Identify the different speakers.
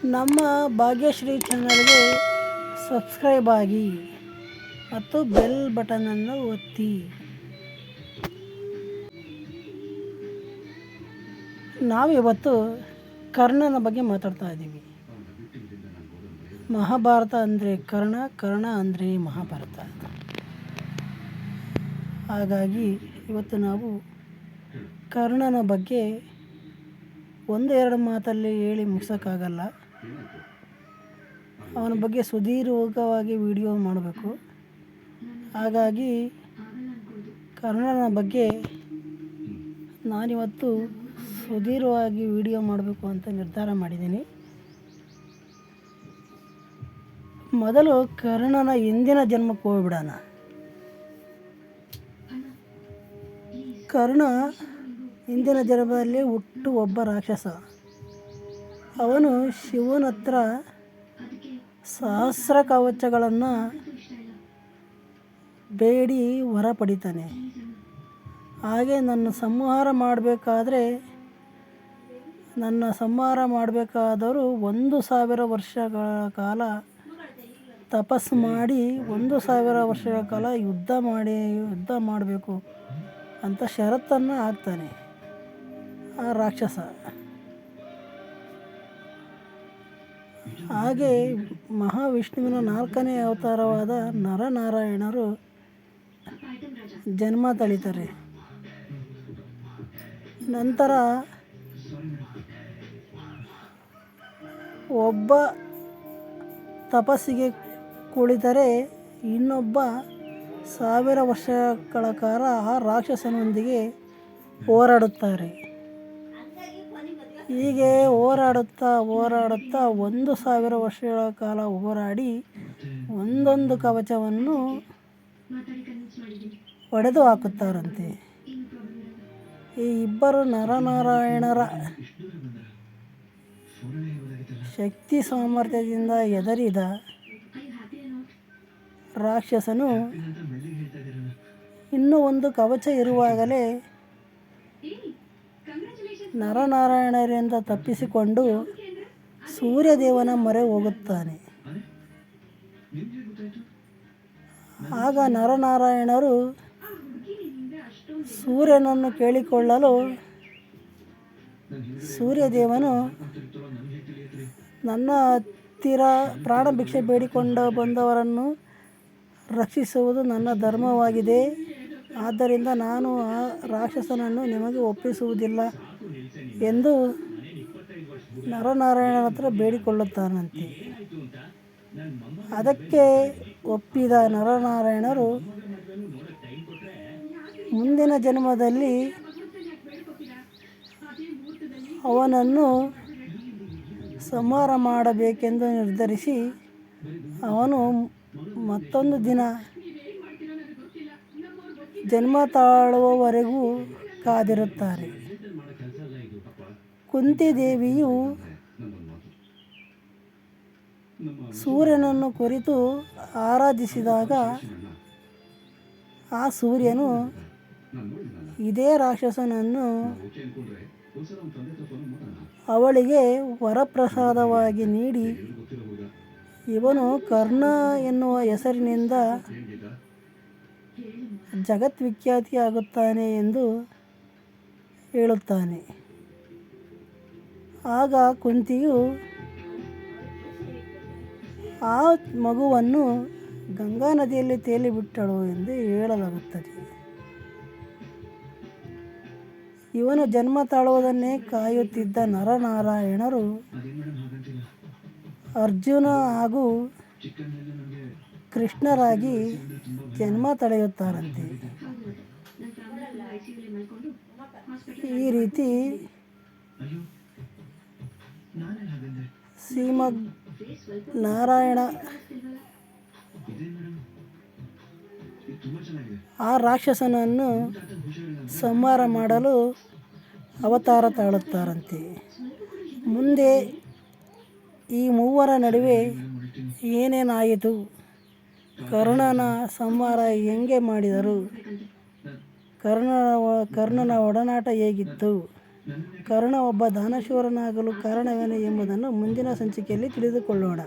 Speaker 1: ನಮ್ಮ ಭಾಗ್ಯಶ್ರೀ ಚಾನಲ್ಗೆ ಸಬ್ಸ್ಕ್ರೈಬ್ ಆಗಿ ಮತ್ತು ಬೆಲ್ ಬಟನನ್ನು ಒತ್ತಿ. ನಾವಿವತ್ತು ಕರ್ಣನ ಬಗ್ಗೆ ಮಾತಾಡ್ತಾ ಇದ್ದೀವಿ. ಮಹಾಭಾರತ ಅಂದರೆ ಕರ್ಣ, ಕರ್ಣ ಅಂದರೆ ಮಹಾಭಾರತ. ಹಾಗಾಗಿ ಇವತ್ತು ನಾವು ಕರ್ಣನ ಬಗ್ಗೆ ಒಂದೆರಡು ಮಾತಲ್ಲಿ ಹೇಳಿ ಮುಗಿಸೋಕ್ಕಾಗಲ್ಲ. ಅವನ ಬಗ್ಗೆ ಸುದೀರ್ಘವಾಗಿ ವಿಡಿಯೋ ಮಾಡಬೇಕು. ಹಾಗಾಗಿ ಕರ್ಣನ ಬಗ್ಗೆ ನಾನಿವತ್ತು ಸುದೀರ್ಘವಾಗಿ ವಿಡಿಯೋ ಮಾಡಬೇಕು ಅಂತ ನಿರ್ಧಾರ ಮಾಡಿದ್ದೀನಿ. ಮೊದಲು ಕರ್ಣನ ಹಿಂದಿನ ಜನ್ಮಕ್ಕೆ ಹೋಗ್ಬಿಡೋಣ. ಕರ್ಣ ಹಿಂದಿನ ಜನ್ಮದಲ್ಲಿ ಹುಟ್ಟು ಒಬ್ಬ ರಾಕ್ಷಸ. ಅವನು ಶಿವನ ಹತ್ರ ಸಹಸ್ರ ಕವಚಗಳನ್ನು ಬೇಡಿ ವರ ಪಡಿತಾನೆ. ಹಾಗೆ ನನ್ನ ಸಂಹಾರ ಮಾಡಬೇಕಾದರೂ 1,000 ವರ್ಷಗಳ ಕಾಲ ತಪಸ್ಸು ಮಾಡಿ 1,000 ವರ್ಷಗಳ ಕಾಲ ಯುದ್ಧ ಮಾಡಬೇಕು ಅಂತ ಷರತ್ತನ್ನು ಹಾಕ್ತಾನೆ ಆ ರಾಕ್ಷಸ. ಹಾಗೆ ಮಹಾವಿಷ್ಣುವಿನ 4ನೇ ಅವತಾರವಾದ ನರನಾರಾಯಣರು ಜನ್ಮ ತಳಿತಾರೆ. ನಂತರ ಒಬ್ಬ ತಪಸ್ಸಿಗೆ ಕುಳಿತರೆ ಇನ್ನೊಬ್ಬ 1000 ವರ್ಷಗಳ ಕಾಲ ಆ ರಾಕ್ಷಸನೊಂದಿಗೆ ಹೋರಾಡುತ್ತಾರೆ. ಹೀಗೆ ಹೋರಾಡುತ್ತಾ 1,000 ವರ್ಷಗಳ ಕಾಲ ಹೋರಾಡಿ ಒಂದೊಂದು ಕವಚವನ್ನು ಒಡೆದು ಹಾಕುತ್ತಾರಂತೆ. ಈ ಇಬ್ಬರು ನರನಾರಾಯಣರ ಶಕ್ತಿ ಸಾಮರ್ಥ್ಯದಿಂದ ಹೆದರಿದ ರಾಕ್ಷಸನು ಇನ್ನೂ ಒಂದು ಕವಚ ಇರುವಾಗಲೇ ನರನಾರಾಯಣರಿಂದ ತಪ್ಪಿಸಿಕೊಂಡು ಸೂರ್ಯದೇವನ ಮೊರೆ ಹೋಗುತ್ತಾನೆ. ಆಗ ನರನಾರಾಯಣರು ಸೂರ್ಯನನ್ನು ಕೇಳಿಕೊಳ್ಳಲು ಸೂರ್ಯದೇವನು ನನ್ನ ಹತ್ತಿರ ಪ್ರಾಣ ಭಿಕ್ಷೆ ಬೇಡಿಕೊಂಡು ಬಂದವರನ್ನು ರಕ್ಷಿಸುವುದು ನನ್ನ ಧರ್ಮವಾಗಿದೆ. ಆದ್ದರಿಂದ ನಾನು ಆ ರಾಕ್ಷಸನನ್ನು ನಿಮಗೆ ಒಪ್ಪಿಸುವುದಿಲ್ಲ ಎಂದು ನರನಾರಾಯಣನ ಹತ್ರ ಬೇಡಿಕೊಳ್ಳುತ್ತಾನಂತೆ. ಅದಕ್ಕೆ ಒಪ್ಪಿದ ನರನಾರಾಯಣರು ಮುಂದಿನ ಜನ್ಮದಲ್ಲಿ ಅವನನ್ನು ಸಂಹಾರ ಮಾಡಬೇಕೆಂದು ನಿರ್ಧರಿಸಿ ಅವನು ಮತ್ತೊಂದು ದಿನ ಜನ್ಮ ತಾಳುವವರೆಗೂ ಕಾದಿರುತ್ತಾರೆ. ಕುಂತಿದೇವಿಯು ಸೂರ್ಯನನ್ನು ಕುರಿತು ಆರಾಧಿಸಿದಾಗ ಆ ಸೂರ್ಯನು ಇದೇ ರಾಕ್ಷಸನನ್ನು ಅವಳಿಗೆ ವರಪ್ರಸಾದವಾಗಿ ನೀಡಿ ಇವನು ಕರ್ಣ ಎನ್ನುವ ಹೆಸರಿನಿಂದ ಜಗದ್ವಿಖ್ಯಾತಿಯಾಗುತ್ತಾನೆ ಎಂದು ಹೇಳುತ್ತಾನೆ. ಆಗ ಕುಂತಿಯು ಆ ಮಗುವನ್ನು ಗಂಗಾ ನದಿಯಲ್ಲಿ ತೇಲಿಬಿಟ್ಟಳು ಎಂದು ಹೇಳಲಾಗುತ್ತದೆ. ಇವನು ಜನ್ಮ ತಾಳುವುದನ್ನೇ ಕಾಯುತ್ತಿದ್ದ ನರನಾರಾಯಣರು ಅರ್ಜುನ ಹಾಗೂ ಕೃಷ್ಣರಾಗಿ ಜನ್ಮ ತಳೆಯುತ್ತಾರಂತೆ. ಈ ರೀತಿ ಶ್ರೀಮದ್ ನಾರಾಯಣ ಆ ರಾಕ್ಷಸನನ್ನು ಸಂಹಾರ ಮಾಡಲು ಅವತಾರ ತಾಳುತ್ತಾರಂತೆ. ಮುಂದೆ ಈ ಮೂವರ ನಡುವೆ ಏನೇನಾಯಿತು, ಕರ್ಣನ ಸಂಹಾರ ಹೆಂಗೆ ಮಾಡಿದರು, ಕರ್ಣನ ಒಡನಾಟ ಹೇಗಿತ್ತು ಕರ್ಣ ಒಬ್ಬ ದಾನಶೂರನಾಗಲು ಕಾರಣವೇನು ಎಂಬುದನ್ನು ಮುಂದಿನ ಸಂಚಿಕೆಯಲ್ಲಿ ತಿಳಿದುಕೊಳ್ಳೋಣ.